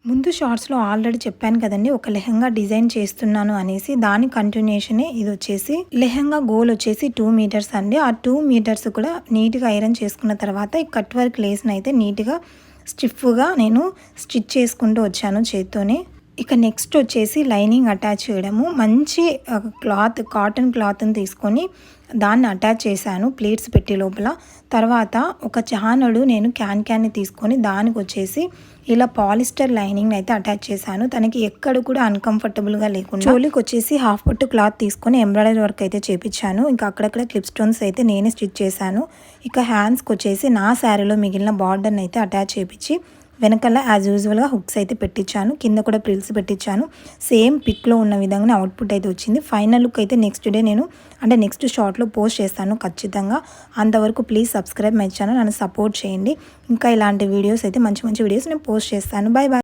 ముందు షార్ట్స్లో ఆల్రెడీ చెప్పాను కదండి, ఒక లెహంగా డిజైన్ చేస్తున్నాను అనేసి. దాని కంటిన్యూషనే ఇది వచ్చేసి. లెహంగా గోల్ వచ్చేసి 2 మీటర్స్ అండి. ఆ 2 మీటర్స్ కూడా నీట్గా ఐరన్ చేసుకున్న తర్వాత ఈ కట్ వర్క్ లేస్ని అయితే నీట్గా స్టిఫ్గా నేను స్టిచ్ చేసుకుంటూ వచ్చాను చేత్తోనే. ఇక నెక్స్ట్ వచ్చేసి లైనింగ్ అటాచ్ చేయడము. మంచి క్లాత్, కాటన్ క్లాత్ని తీసుకొని దాన్ని అటాచ్ చేశాను ప్లేట్స్ పెట్టి లోపల. తర్వాత ఒక చానడు నేను క్యాన్ని తీసుకొని దానికి వచ్చేసి ఇలా పాలిస్టర్ లైనింగ్ అయితే అటాచ్ చేశాను. తనకి ఎక్కడ కూడా అన్కంఫర్టబుల్గా లేకుండా. చోలికి వచ్చేసి హాఫ్ పట్టు క్లాత్ తీసుకొని ఎంబ్రాయిడరీ వర్క్ అయితే చేపించాను. ఇంకా అక్కడక్కడ క్లిప్ స్టోన్స్ అయితే నేనే స్టిచ్ చేశాను. ఇక హ్యాండ్స్కి వచ్చేసి నా శారీలో మిగిలిన బార్డర్ని అయితే అటాచ్ చేపించి వెనకాల యాజ్ యూజువల్గా హుక్స్ అయితే పెట్టించాను. కింద కూడా ప్రిల్స్ పెట్టించాను. సేమ్ పిక్లో ఉన్న విధంగానే అవుట్పుట్ అయితే వచ్చింది. ఫైనల్ లుక్ అయితే నెక్స్ట్ డే నేను నెక్స్ట్ షార్ట్లో పోస్ట్ చేస్తాను ఖచ్చితంగా. అంతవరకు ప్లీజ్ సబ్స్క్రైబ్ మై ఛానల్, నన్ను సపోర్ట్ చేయండి. ఇంకా ఇలాంటి వీడియోస్ అయితే మంచి మంచి వీడియోస్ నేను పోస్ట్ చేస్తాను. Bye bye.